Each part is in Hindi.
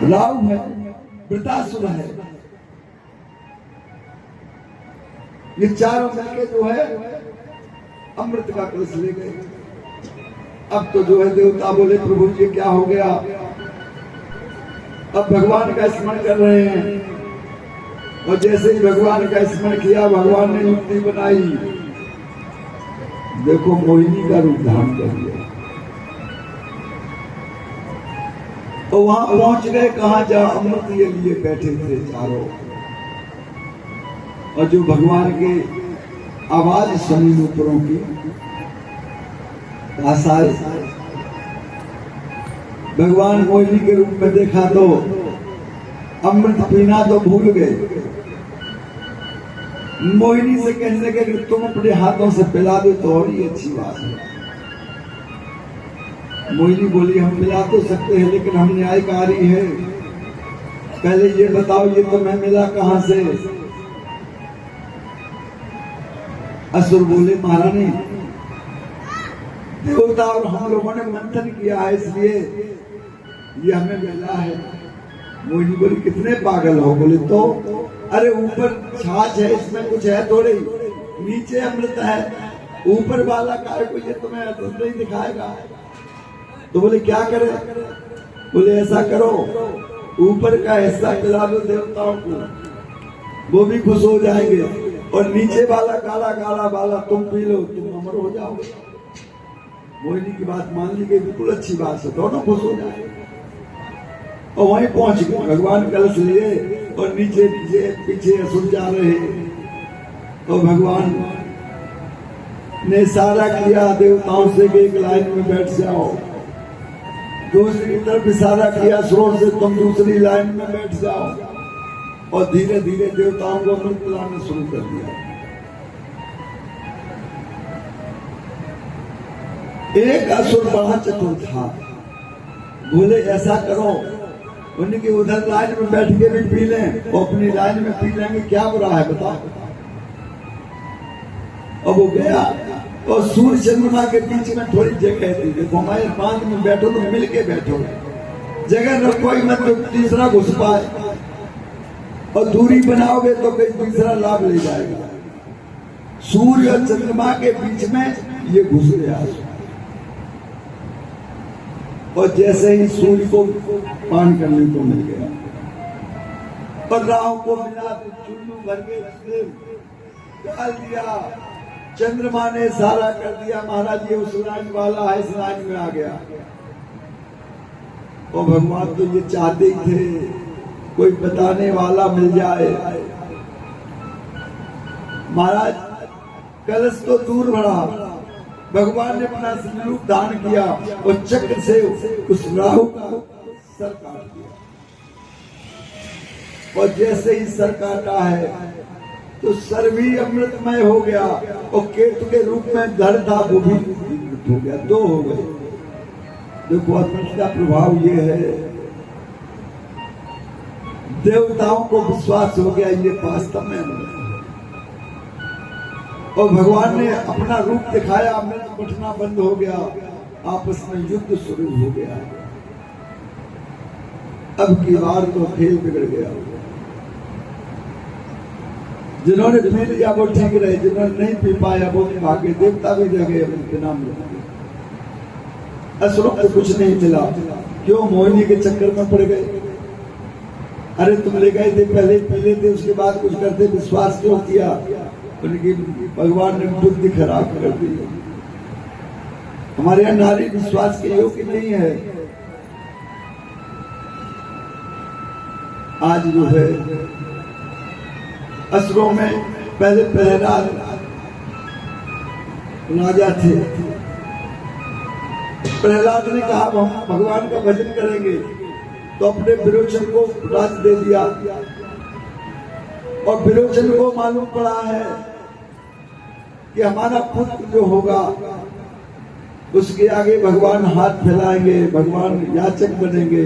राहु है, वृतासुर है, ये चारों मिलके जो है अमृत का कलश ले गए। अब तो जो है देवता बोले प्रभु जी क्या हो गया। अब भगवान का स्मरण कर रहे हैं और जैसे ही भगवान का स्मरण किया भगवान ने युक्ति बनाई, देखो मोहिनी का रूप धारण कर लिया। तो वहां पहुंच गए कहां, जहां अमृत ये लिए बैठे थे चारों, और जो भगवान के आवाज सुनी नूपुरों की आसार, भगवान मोहिनी के रूप में देखा तो अमृत पीना तो भूल गए। मोहिनी से कहने लगे कि तुम अपने हाथों से पिला दो तो और ही अच्छी बात है। मोहिनी बोली हम पिला तो सकते हैं लेकिन हम न्यायकारी है, पहले ये बताओ ये तुम्हें मिला कहां से। असुर बोले महारानी देवता और हम लोगों ने मंथन किया है इसलिए ये हमें मिला है। मोहिनी बोली कितने पागल हो। बोले तो अरे ऊपर छाछ है इसमें कुछ है थोड़ी, नीचे अमृत है, ऊपर वाला काय को ये तुम्हें नहीं दिखाएगा। तो बोले क्या करें। बोले ऐसा करो ऊपर का हिस्सा पिला दो देवताओं को, वो भी खुश हो जाएंगे, और नीचे वाला काला काला वाला तुम पी लो, तुम अमर हो जाओगे। मोहिनी की बात मान ली गई, बिल्कुल अच्छी बात है, दोनों खुश हो जाए। और वहीं पहुंच गए भगवान कलश लिए और नीचे नीचे पीछे असुर जा रहे। तो भगवान ने इशारा किया देवताओं से कि एक लाइन में बैठ जाओ, दूसरी तरफ इशारा किया असुरों से तुम दूसरी लाइन में बैठ जाओ, और धीरे धीरे देवताओं को अमृत पिलाना शुरू कर दिया। एक असुर बड़ा चतुर था, बोले ऐसा करो उनकी उधर लाइन में बैठ के भी पी लें और अपनी लाइन में पी लेंगे, क्या बुरा है बताओ। अब वो गया और सूर्य चंद्रमा के बीच में थोड़ी जगह थी, देखो हमारे बांध में बैठो तो मिल के बैठो, जगह न कोई मत तो तीसरा घुस पाए, और दूरी बनाओगे तो कोई तीसरा लाभ ले जाएगा। सूर्य और चंद्रमा के बीच में ये घुस गया, और जैसे ही सूर्य को पान करने को मिल गया और राहु को मिला तो चुल्लू भर के डाल दिया। चंद्रमा ने इशारा कर दिया महाराज ये उस लाइन वाला है, इस लाइन में आ गया। और भगवान तो ये चाहते ही थे कोई बताने वाला मिल जाए। महाराज कलश तो दूर बढ़ा, भगवान ने अपना स्वरूप धारण किया और चक्र से उस राहु का सर काट दिया। और जैसे ही सर काटा है तो सर भी अमृतमय हो गया, और केतु के रूप में धड़ था वो भी हो गया, दो हो गए। देखो अमृत का प्रभाव ये है, देवताओं को विश्वास हो गया ये वास्तव में अमृत। और भगवान ने अपना रूप दिखाया, अमृत उठना बंद हो गया, आपस में युद्ध शुरू हो गया। अब की बार तो खेल बिगड़ गया, जिन्होंने पी लिया वो ठीक रहे, जिन्होंने नहीं पी पाया वो भागे, देवता भी रह गए उनके नाम में। असुरों को कुछ नहीं मिला, क्यों मोहिनी के चक्कर में पड़ गए। अरे तुम ले गए थे पहले पी लेते, उसके बाद कुछ करते, विश्वास क्यों किया। उनकी भगवान ने बुद्धि खराब कर दी। हमारे यहाँ नारी विश्वास के योग्य नहीं है। आज जो है असुरों में पहले प्रहलाद राजा थे, प्रहलाद ने कहा हम भगवान का भजन करेंगे, तो अपने विरोचन को राज दे दिया। और विरोचन को मालूम पड़ा है कि हमारा पुत्र जो होगा उसके आगे भगवान हाथ फैलाएंगे, भगवान याचक बनेंगे।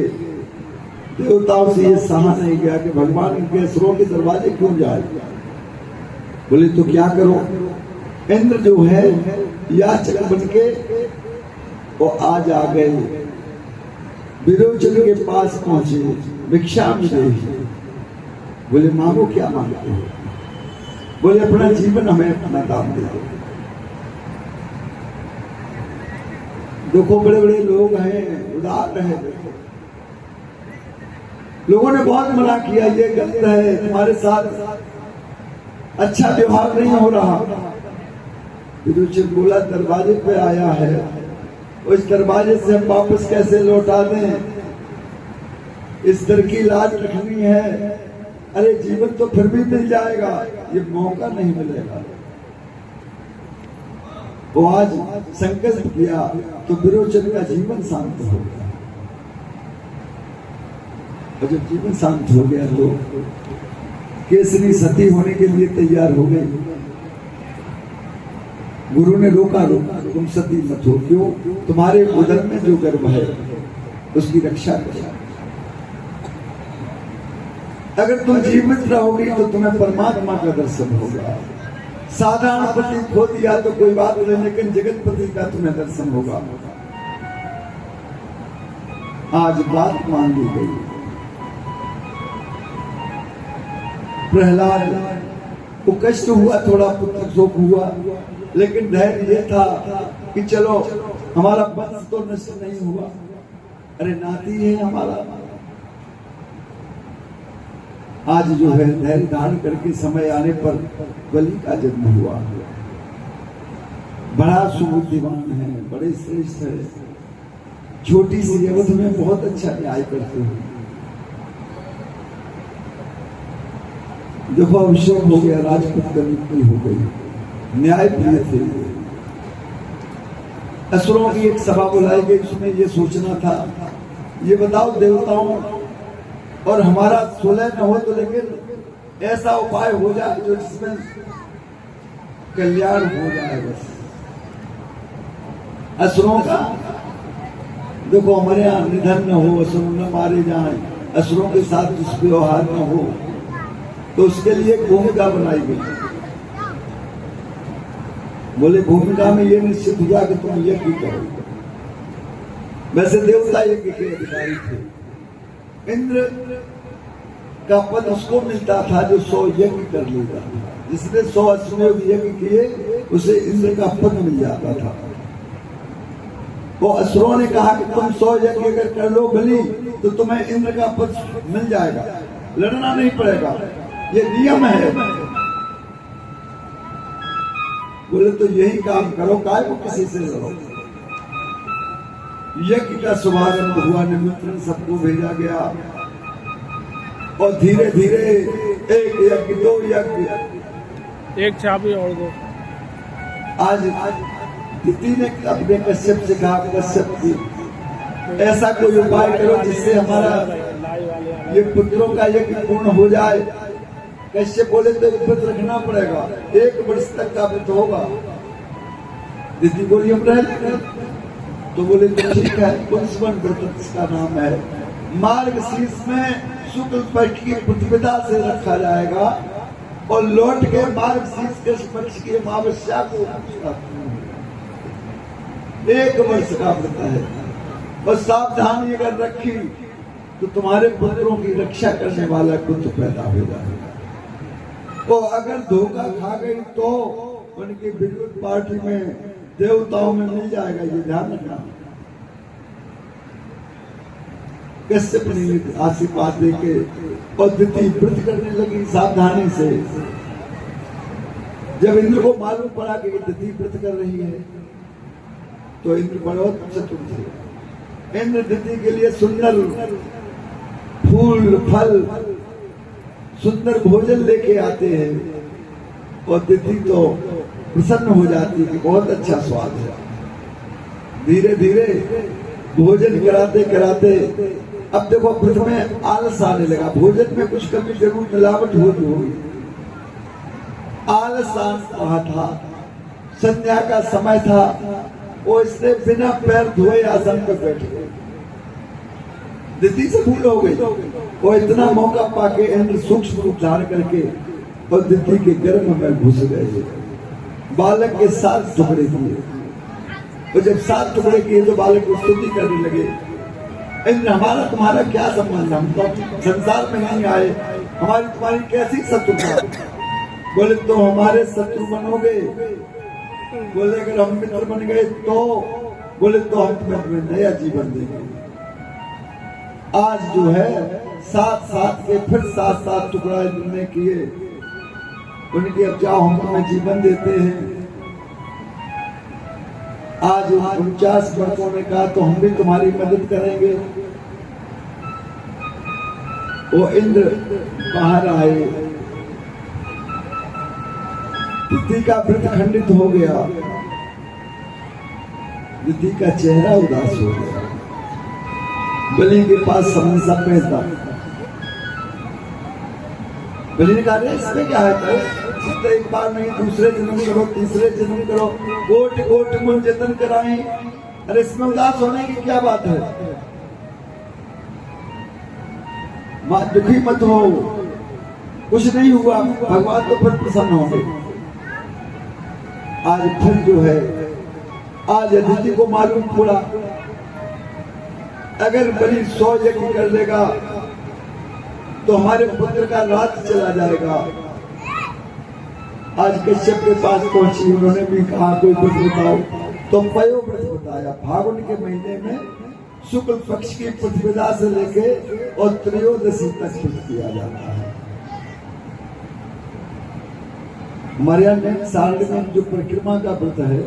देवताओं से ये सहा नहीं गया कि भगवान के असुरों के दरवाजे क्यों जाए। बोले तो क्या करो। इंद्र जो है याचक बनके वो आज आ गए विरोचन के पास पहुंचे, भिक्षा में दे। बोले मांगो क्या मांगते हो? बोले अपना जीवन हमें अपना दान दे दो। देखो बड़े बड़े लोग हैं, उदार है। लोगों ने बहुत मना किया, ये गलत है, तुम्हारे साथ अच्छा व्यवहार नहीं हो रहा। विरोचन बोला दरवाजे पे आया है, उस दरवाजे से हम वापस कैसे लौटा दें? इस तरह की लाज रखनी है। अरे जीवन तो फिर भी मिल जाएगा, ये मौका नहीं मिलेगा। वो आज संकल्प किया तो विरोचन का जीवन शांत हो गया। और जब जीवन शांत हो गया तो केसरी सती होने के लिए तैयार हो गई। गुरु ने रोका, तुम सती मत हो। क्यों? तुम्हारे उदर में जो गर्भ है उसकी रक्षा करो। अगर तुम जीवित रहोगी तो तुम्हें परमात्मा का दर्शन होगा। साधारण पति खो दिया तो कोई बात नहीं, लेकिन जगतपति का तुम्हें दर्शन होगा। आज बात मान ली गई। प्रहलाद को कष्ट हुआ, थोड़ा पुत्र शोक हुआ, लेकिन धैर्य ये था कि चलो हमारा वंश तो नष्ट नहीं हुआ। अरे नाती है हमारा। आज जो है धैर्य धारण करके समय आने पर बलि का जन्म हुआ। बड़ा सुबुद्धिमान है, बड़े श्रेष्ठ है। छोटी सी अवधि में बहुत अच्छा न्याय करते हैं। देखो अभिषेक हो गया, राजपूत का मृत्यु हो गई। न्याय प्रिय थे। असुरों की एक सभा बुलाई गई, उसमें ये सोचना था, ये बताओ देवताओं और हमारा सुलह न हो तो लेकिन ऐसा उपाय हो जाए जो जिसमें कल्याण हो जाए। बस असुरों का देखो, हमारे यहाँ निधन न हो, असुर न मारे जाए, असुरों के साथ दुष्व्यवहार न हो, तो उसके लिए भूमिका बनाई गई। बोले भूमिका में ये निश्चित हुआ कि तुम यज्ञ करो। वैसे देवता यज्ञ के अधिकारी थे। इंद्र का पद उसको मिलता था जो 100 यज्ञ कर लेता। जिसने 100 अश्वमेध यज्ञ किए उसे इंद्र का पद मिल जाता था। वो असुरों ने कहा कि तुम 100 यज्ञ अगर कर लो बलि तो तुम्हें इंद्र का पद मिल जाएगा, लड़ना नहीं पड़ेगा, ये नियम है। बोले तो यही काम करो, काय को किसी से लड़ो। यज्ञ का शुभारंभ हुआ, निमंत्रण सबको भेजा गया और धीरे धीरे एक यज्ञ, 2 यज्ञ, एक चाबी और 2। आज दिति ने अपने कश्यप से कहा, कश्यप जी ऐसा कोई उपाय करो जिससे हमारा ये पुत्रों का यज्ञ पूर्ण हो जाए। कश्यप बोले तो व्रत रखना पड़ेगा, 1 वर्ष तक का व्रत होगा। दिति बोली हम रह, तो बोले तो ठीक है। पुंसवन व्रत इसका नाम है। मार्गशीर्ष में शुक्ल पक्ष की प्रतिपदा से रखा जाएगा और लौट के मार्गशीर्ष कृष्ण पक्ष की अमावस्या को 1 वर्ष का व्रत है। और सावधानी अगर रखी तो तुम्हारे पुत्रों की रक्षा करने वाला पुत्र पैदा हो जाएगा। तो अगर धोखा खा गई तो उनकी विद्युत पार्टी में देवताओं में मिल जाएगा, ये ध्यान रखना। कश्यप ने आशीर्वाद देके और दिति व्रत करने लगी सावधानी से। जब इंद्र को मालूम पड़ा कि दिति व्रत कर रही है तो इंद्र बहुत चतुर थे। इंद्र दिति के लिए सुंदर फूल फल सुंदर भोजन लेके आते हैं और दिति तो प्रसन्न हो जाती है कि बहुत अच्छा स्वाद है। धीरे धीरे भोजन कराते कराते अब देखो व्रत में आलस आने लगा। भोजन में कुछ कमी जरूर मिलावट होगी। आलस आ रहा था, संध्या का समय था, वो इसने बिना पैर धोए आसन पर बैठ गए। दिति से भूल हो गई। वो इतना मौका पाके इंद्र सूक्ष्म रूप धारण करके और दिति के गर्भ में घुस गए। बालक के 7 टुकड़े किए और जब 7 टुकड़े किए तो बालक को स्तुति करने लगे। इंद्र हमारा तुम्हारा क्या संबंध, हम तो संसार में नहीं आए, हमारी तुम्हारी कैसी शत्रुता। बोले तो हमारे शत्रु बनोगे, बोले अगर हम मित्र बन गए तो, बोले तो हम तुम्हें नया जीवन देंगे। आज जो है साथ साथ के फिर साथ साथ टुकड़ा तुमने किए, उनके अब जाओ हम तुम्हें जीवन देते हैं। आज 49 वर्षों ने कहा तो हम भी तुम्हारी मदद करेंगे। वो इंद्र बाहर आए, तिथि का व्रत खंडित हो गया, तिथि का चेहरा उदास हो गया। बलि के पास समझ था, बलि ने कहा इसमें क्या है, तो एक बार नहीं दूसरे जन्म करो, तीसरे जन्म करो, कोट कोट मन जतन कराएं, अरे इसमें उदास होने की क्या बात है। मां दुखी मत हो, कुछ नहीं हुआ, भगवान तो फिर प्रसन्न होंगे। आज फिर जो है, आज अदिति को मालूम पड़ा अगर बलि 100 यज्ञ कर लेगा तो हमारे पुत्र का राज चला जाएगा। आज कश्यप के पास पहुंची, उन्होंने भी कहा कोई कुछ बताओ, तो पयो व्रत बताया। फागुन के महीने में शुक्ल पक्ष की प्रतिपदा से लेके और त्रयोदशी तक व्रत किया जाता है। हमारे यहाँ साल में जो परिक्रमा का व्रत है,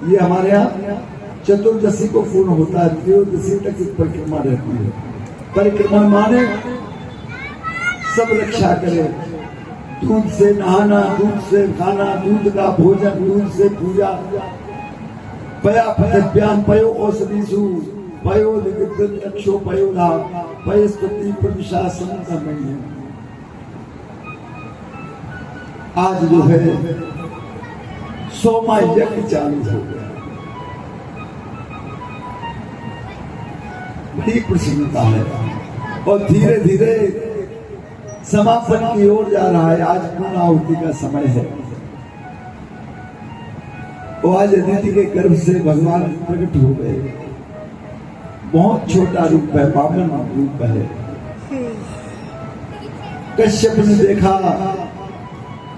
ये हमारे यहाँ चतुर्दशी को पूर्ण होता है, त्रयोदशी तक एक परिक्रमा रहती है। परिक्रमा माने सब रक्षा करे, दूध से नहाना, दूध से खाना, दूध का भोजन, दूध से पूजा। पया पथभ्याम पयो औषधिषु पयो दिग्दक्षो पयोधा पय स्तुति प्रविशासन समय। आज जो है 100वां यज्ञ चालू हो गया, बड़ी प्रसन्नता है और धीरे धीरे समापन की ओर जा रहा है। आज पूर्णाहुति का समय है। वो आज अदिति के गर्भ से भगवान प्रकट हो गए। बहुत छोटा रूप है, पावन रूप है। कश्यप ने देखा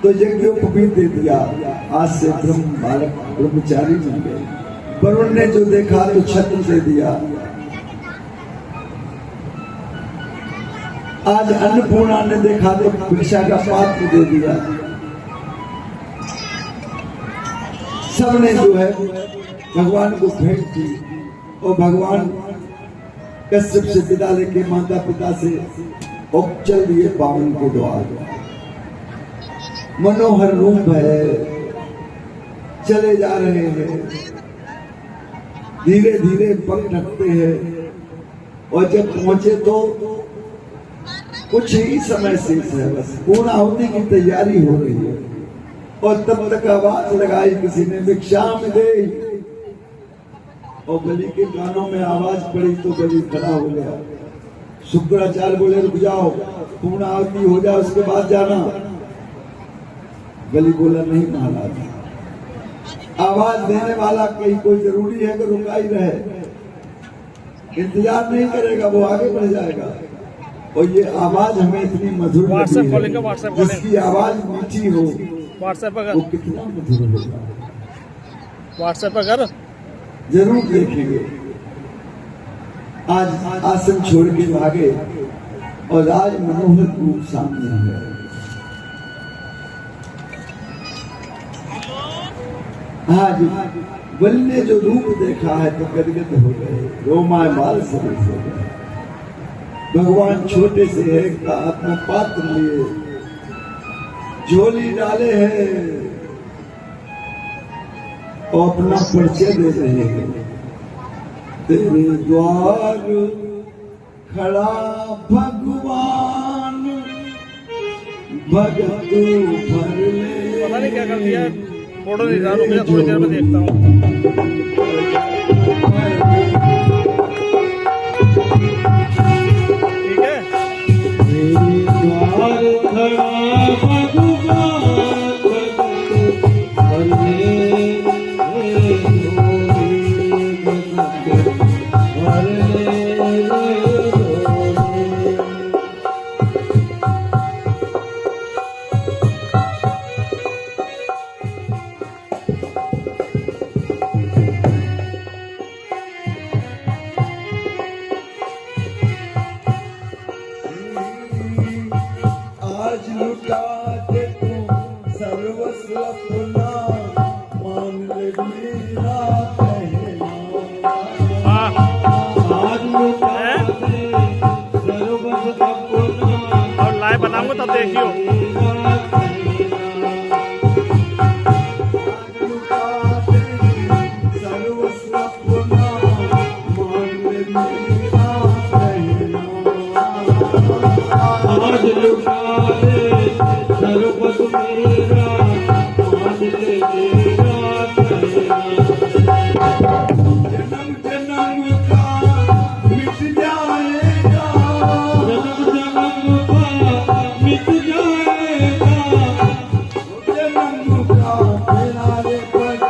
तो यज्ञोपवीत दे दिया, आज से ब्रह्म बालक ब्रह्मचारी बन गए। वरुण ने जो देखा तो छत्र दे दिया। आज अन्नपूर्णा ने देखा तो भिक्षा का पात्र दे दिया। सबने जो है भगवान को भेंट की और भगवान कश्यप से विदा लेके माता पिता से और चल दिए पावन के द्वार। मनोहर रूप है, चले जा रहे हैं, धीरे धीरे पग ढकते हैं और जब पहुंचे तो कुछ ही समय शेष है, बस पूर्णाहुति की तैयारी हो रही है। और तब तक आवाज लगाई किसी ने, भिक्षाम दे। और बलि के कानों में आवाज पड़ी तो बलि खड़ा हो गया। शुक्राचार्य बोले रुक जाओ, पूर्णाहुति हो जाए उसके बाद जाना। बलि बोला नहीं महाराज, आवाज देने वाला कहीं कोई जरूरी है कि रुका ही रहे, इंतजार नहीं करेगा, वो आगे बढ़ जाएगा। और ये आवाज हमें इतनी मधुर लगती है, जिसकी आवाज मीठी हो, व्हाट्सएप पर वो कितना मधुर होगा। व्हाट्सएप पर कर, जरूर देखेंगे। आज आसन छोड़ के भागे और आज मनोहर रूप सामने है। आज बलि ने जो रूप देखा है तो गदगद हो गए, रोमांचमाल से हो गए। भगवान छोटे से एक का अपना पात्र लिए झोली डाले हैं और अपना परिचय दे रहे हैं। तेरे द्वार खड़ा भगवान, भगत भर ले। पता नहीं क्या कर दिया, फोटो नहीं डालो, मैं थोड़ी देर में देखता हूँ। ठीक है। देखियो आज लुटा दे सर्वस्व मेरा, आज ले मेरा कहना। जन्म जन्म का मिट जाएगा, जन्म जन्म का मिट जाएगा, जन्म का तेरा रे पद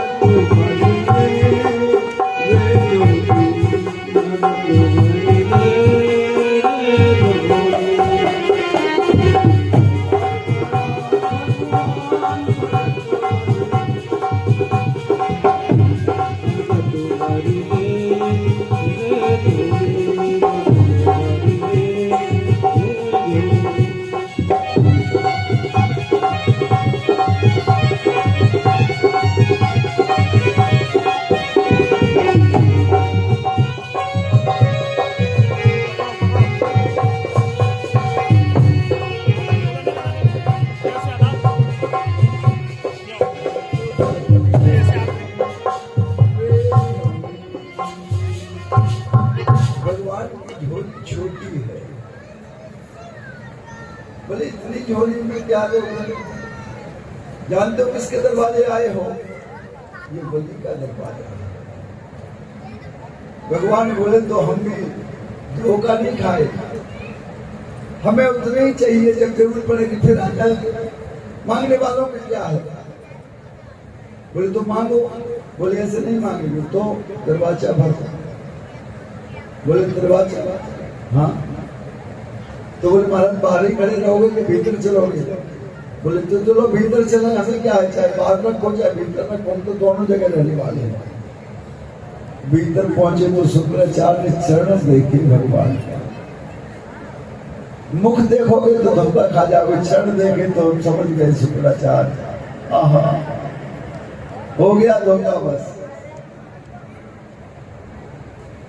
भरे रे योगी भगवान की झोली छोटी है, बोले इतनी झोली में क्या लोग जानते हो किसके दरवाजे आए हो? ये बलि का दरवाजा है। भगवान बोले तो हम भी धोखा नहीं खाए, हमें उतने ही चाहिए जब जरूरत पड़ेगी फिर आ जाए। मांगने वालों में क्या है? बोले तो मांगो, बोले ऐसे नहीं मांगेंगे तो दरवाजा भर। बोले दरवाजा, हाँ तो बोले महाराज बाहर ही खड़े रहोगे कि भीतर चलोगे? बोले तो चलो भीतर चले, हमें क्या है, चाहे बाहर रखो चाहे भीतर रखो, हम तो दोनों जगह रहने वाले हैं। भीतर पहुंचे तो शुक्राचार्य ने चरण देखे भगवान का, मुख देखोगे तो धोखा खा जाओगे, चरण देखे तो हम समझ गए शुक्राचार्य आहा हो गया धोखा बस।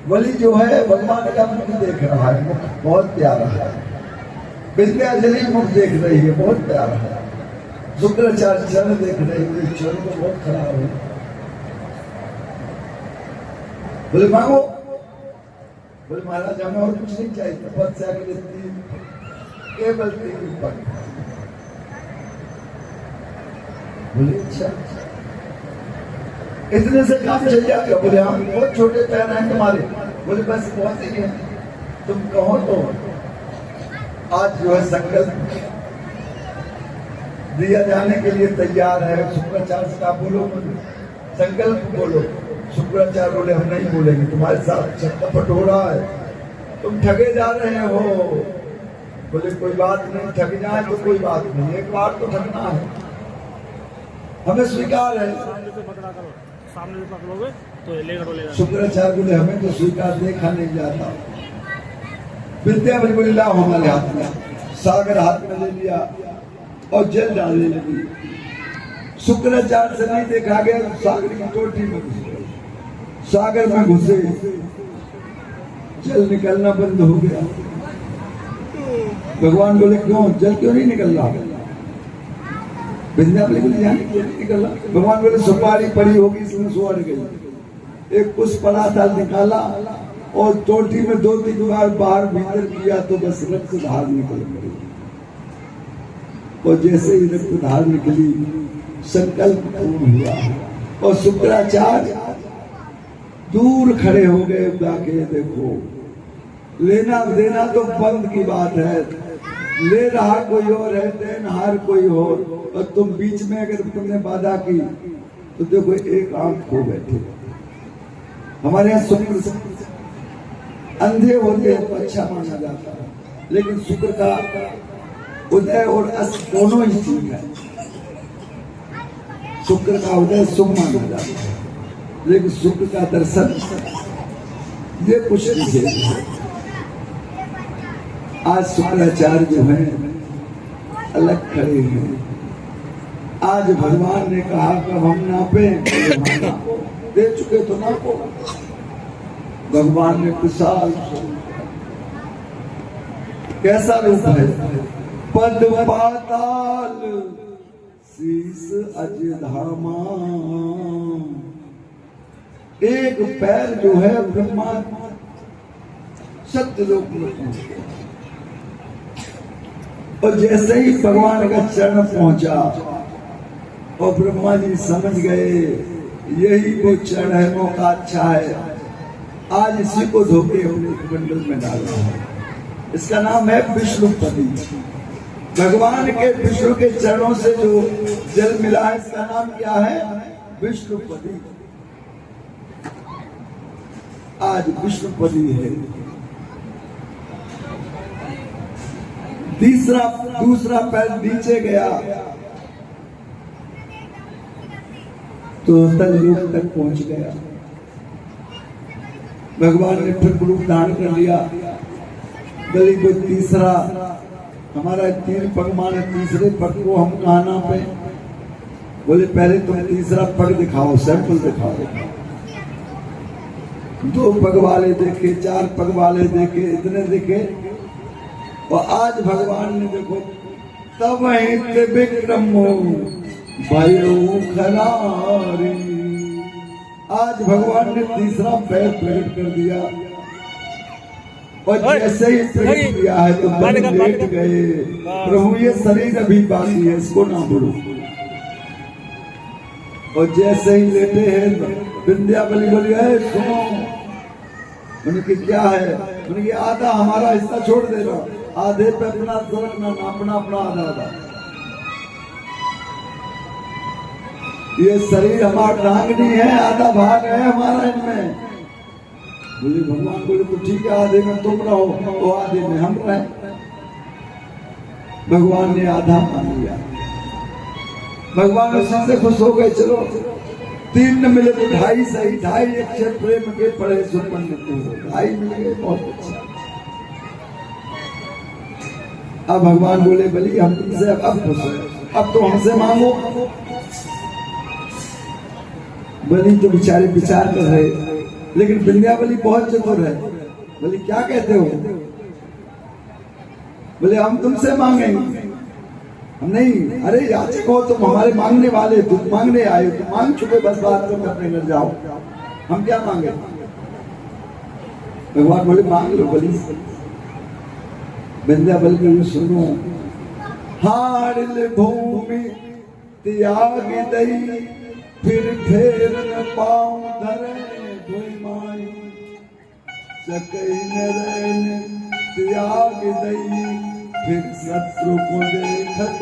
बलि जो है भगवान का मुख देख रहा है, मुख बहुत प्यारा है। विंध्याचली मुख देख रही है, बहुत प्यारा है। शुक्राचार्य चरण देख रहे हैं, चरण तो बहुत खराब है। बोले मांगो, बोले महाराज हमें और कुछ नहीं चाहिए, तपस्या के लिए केवल 3 पग। बोले अच्छा इतने से काम चल जाएगा? बोले हम बहुत छोटे पैर हैं तुम्हारे। बोले बस बहुत ही है, तुम कहो तो आज जो है संकल्प दिया जाने के लिए तैयार है। शुक्राचार्य से कहा बोलो, संकल्प बोलो। शुक्राचार्य बोले हम नहीं बोलेंगे, तुम्हारे साथ चट्टापट हो रहा है, तुम ठगे जा रहे हो। बोले कोई बात नहीं, ठग जाए तो कोई बात नहीं, एक बार तो ठगना है, हमें स्वीकार है। सामने से पकड़ोगे तो लेगा। शुक्राचार्य बोले हमें तो स्वीकार देखा नहीं जाता। विद्यावली बोली लाओ हमारे हाथ में। सागर हाथ में ले लिया और जल डालने लगी। शुक्राचार्य से नहीं देखा गया तो सागर की टोटी में घुस गए। सागर में घुसे, जल निकलना बंद हो गया। भगवान बोले क्यों, जल क्यों नहीं निकल रहा? विद्यावली बोले जाने क्यों नहीं निकल रहा? भगवान बोले सुपारी पड़ी होगी इसमें सुअर गई। एक कुछ पड़ा था, निकाला और टोटी में 2-3 बार बाहर भीतर किया तो बस रक्त धार निकल गई। और जैसे ही रक्त धार निकली संकल्प पूर्ण हुआ और शुक्राचार्य दूर खड़े हो गए। जाके देखो, लेना देना तो बंद की बात है, ले रहा कोई और है, देनहार कोई और तुम बीच में अगर तुमने बाधा की तो देखो एक आंख खो बैठे। हमारे यहाँ शुक्र अंधे होते हैं तो अच्छा माना जाता है, लेकिन शुक्र का उदय और अस्त दोनों ही ठीक है। शुक्र का उदय शुभ माना जाता है, लेकिन शुक्र का दर्शन ये कुछ नहीं। आज शुक्राचार्य जो है अलग खड़े हैं। आज भगवान ने कहा कि हम नापे, दे चुके तो नापो। भगवान ने विशाल कैसा रूप है, पद पाताल शीस अज धामा। एक पैर जो है ब्रह्मा सत्यलोक में पहुंच गया, और जैसे ही भगवान का चरण पहुंचा और ब्रह्मा जी समझ गए यही वो चरण है, मौका अच्छा है, आज इसी को धोके अपने मंडल में डाला है। इसका नाम है विष्णुपति। भगवान के विष्णु के चरणों से जो जल मिला है इसका नाम क्या है? विष्णुपति। आज विष्णुपति है। दूसरा पैर नीचे गया तो तललोक तक पहुंच गया। भगवान ने फिर रूप धारण कर लिया। गली को तीसरा हमारा 3 पग माने, तीसरे पग को हम कहा नापे? बोले पहले तुम तीसरा पग दिखाओ, सैंपल दिखाओ। 2 पग वाले देखे, 4 पग वाले देखे, इतने देखे, और आज भगवान ने देखो तब विक्रमो भयो खरारी। आज भगवान ने तीसरा पैर प्रकट कर दिया, और जैसे ही प्रकट किया है तो लेट गए। प्रभु ये शरीर अभी बाकी है, इसको ना बोलो। और जैसे ही लेटे हैं विंध्यावली बोली है सुनो। उनकी क्या है? उनकी आधा हमारा हिस्सा छोड़ देना, आधे पे अपना सरकना, अपना आधा। ये शरीर हमारा टांगनी है, आधा भाग है हमारा इनमें। बोले भगवान बोले तो ठीक है, आधे में तुम रहो तो आधे में हम रहे। भगवान ने आधा मान लिया। भगवान उसी से खुश हो गए। चलो 3 न मिले तो 2.5 सही, 2.5 अक्षर प्रेम के पढ़े सुपन्न को 2.5 मिल गए, बहुत अच्छा। अब भगवान बोले बलि हम तुमसे अब खुश है, अब तो हमसे मांगो। बलि तो बेचारे विचार कर रहे, लेकिन विंध्यावली बहुत चतुर है। बोले क्या कहते हो? बोले हम तुमसे मांगेंगे। हम नहीं, अरे याचक हो तुम, हमारे मांगने वाले, तुम मांगने आए, तुम मांग चुके, बस बात तुम अपने घर जाओ, हम क्या मांगे? भगवान बोले मांग लो बलि। विंध्यावली सुनो, हारिल भूमि त्याग दई, फिर फेर न पाऊं धरे धोई माई। सकई नरैन त्याग दई, फिर शत्रु को देखत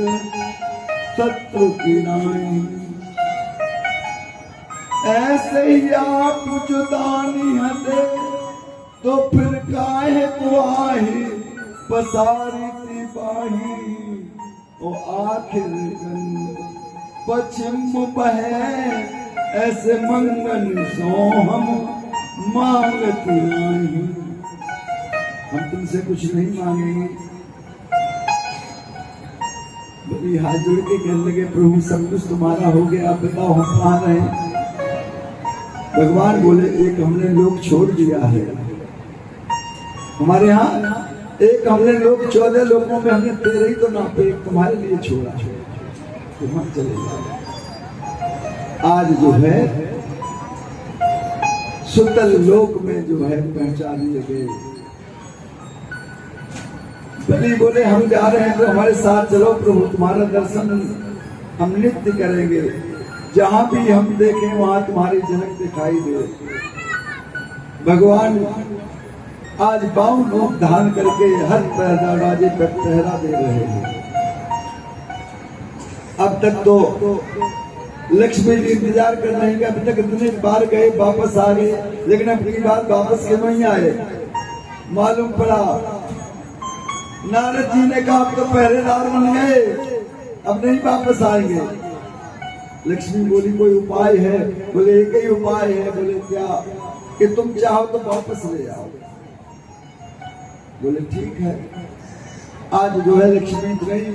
शत्रु की नाई। ऐसे ही आप जुदानी हते, तो फिर काहे को आही पसारी ती बाही। ओ आखिर पश्चिम बहे, ऐसे मंगन सो हम मांगती नहीं। हम तुमसे कुछ नहीं मांगेंगे। बड़ी हाथ जोड़ के कहने लगे प्रभु सब कुछ तुम्हारा हो गया, आप बताओ हम कहाँ रहे? भगवान बोले एक हमने लोग छोड़ दिया है हमारे यहाँ, एक हमने लोग 14 लोगों में हमने 13 ही तो नापे, एक तुम्हारे लिए छोड़ा, तुम चले जाओ। आज जो है सुतल लोक में जो है पहुंचा दिए गए। बलि बोले हम जा रहे हैं तो हमारे साथ चलो प्रभु, तुम्हारा दर्शन हम नित्य करेंगे, जहां भी हम देखें वहां तुम्हारी झलक दिखाई दे। भगवान आज 52 रूप धारण करके हर दरवाजे पर पहरा दे रहे हैं। अब तक तो लक्ष्मी जी इंतजार कर रहे हैं कि अभी तक इतने बार गए वापस आ गए, लेकिन अब की बात वापस क्यों नहीं आए? मालूम पड़ा नारद जी ने कहा अब तो पहरेदार बन गए, अब नहीं वापस आएंगे। लक्ष्मी बोली कोई उपाय है? बोले एक ही उपाय है। बोले क्या? कि तुम चाहो तो वापस ले आओ। बोले ठीक है। आज जो है लक्ष्मी गई,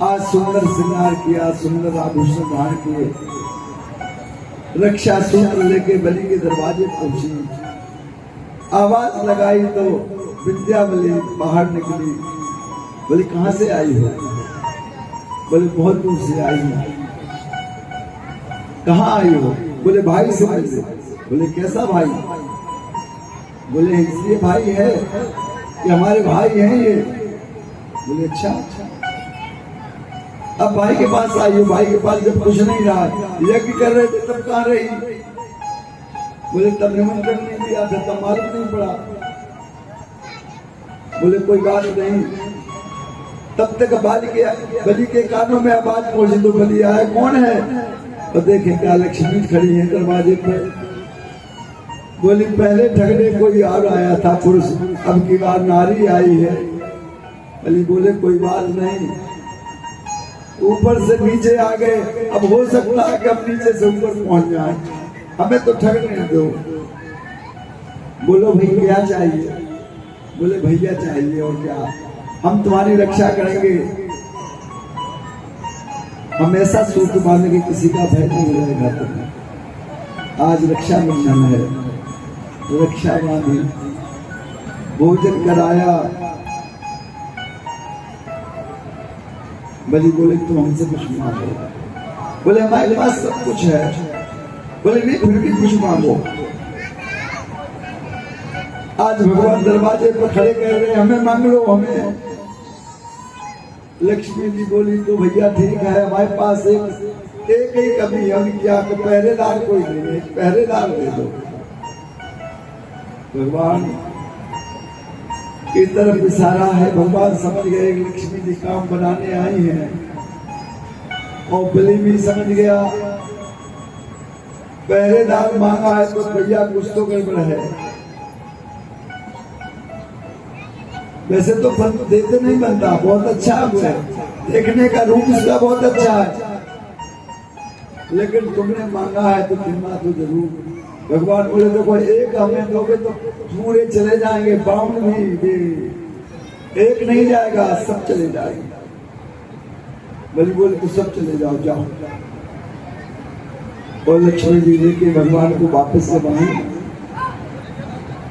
आज सुंदर श्रृंगार किया, सुंदर आभूषण धारण किए, रक्षा सूत्र लेके बलि के दरवाजे पहुंची। आवाज लगाई तो विद्यावली बाहर निकली। बोले कहाँ से आई हो? बोले बहुत दूर से आई हूँ। कहाँ आई हो? बोले भाई से मिलने। बोले कैसा भाई? बोले इसलिए भाई है कि हमारे भाई हैं ये। बोले अच्छा अच्छा। अब भाई के पास आई हो, भाई के पास जब कुछ नहीं रहा, यज्ञ कर रहे थे तब कहाँ रही? बोले तब निमंत्रण नहीं दिया था, तब मालूम नहीं पड़ा। बोले कोई बात नहीं। तब तक बलि के कानों में आवाज पहुंची तो बलि आया, कौन है? और देखे क्या लक्ष्मी खड़ी है दरवाजे पे। बोली पहले ठगने कोई और आया था पुरुष, अब की बार नारी आई है। बलि बोले कोई बात नहीं, ऊपर से नीचे आ गए, अब हो सकता है कि हम नीचे से ऊपर पहुंच जाए, हमें तो ठगने दो। बोलो भाई क्या चाहिए? बोले भैया चाहिए, और क्या, हम तुम्हारी रक्षा करेंगे, हमेशा सूत्र बांधेंगे, किसी का भय नहीं रहेगा तुम्हें। आज रक्षा बंधन है, रक्षा बांधी, भोजन कराया। बलि बोले तुम हमसे कुछ मांगो। बोले हमारे पास सब कुछ है। बोले नहीं फिर भी कुछ मांगो। आज भगवान दरवाजे पर खड़े कह रहे हैं हमें मांग लो, हमें। लक्ष्मी जी बोली तो भैया ठीक है, हमारे पास एक ही कमी है, हम क्या पहरेदार कोई नहीं, एक पहरेदार दे दो। भगवान की तरफ इशारा है, भगवान समझ गए लक्ष्मी जी काम बनाने आई हैं, और बलि भी समझ गया पहरेदार मांगा है तो भैया कुछ तो गड़बड़ है। वैसे तो फल देते नहीं बनता, बहुत अच्छा है, देखने का रूप इसका बहुत अच्छा है, लेकिन तुमने मांगा है तो देना तो जरूर। भगवान बोले देखो एक हमें दोगे तो पूरे चले जाएंगे, बाउंड नहीं दे, एक नहीं जाएगा, सब चले जाएंगे। बलि बोले तो सब चले जाओ, जाओ। और लक्ष्मी जी लेके भगवान को वापस से बनी।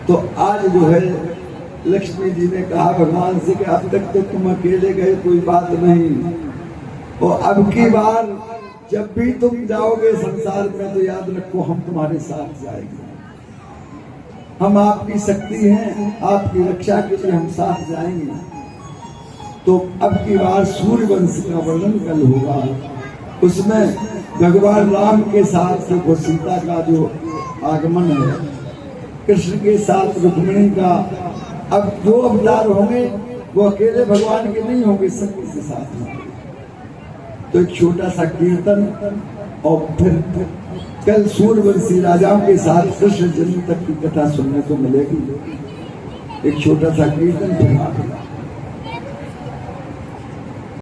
तो आज जो है लक्ष्मी जी ने कहा भगवान से कि अब तक तो तुम अकेले गए, कोई बात नहीं, और अब की बार जब भी तुम जाओगे संसार में तो याद रखो हम तुम्हारे साथ जाएंगे, हम आपकी शक्ति हैं, आपकी रक्षा के लिए हम साथ जाएंगे। तो अब की बार सूर्यवंश का वर्णन कल होगा, उसमें भगवान राम के साथ वो सीता का जो आगमन है, कृष्ण के साथ रुक्मिणी का। अब जो अवतार होंगे वो अकेले भगवान के नहीं होंगे, सबके के साथ होंगे। तो एक छोटा सा कीर्तन, और फिर कल सूर्यवंशी राजाओं के साथ कृष्ण जन्म तक की कथा सुनने को मिलेगी। एक छोटा सा कीर्तन फिर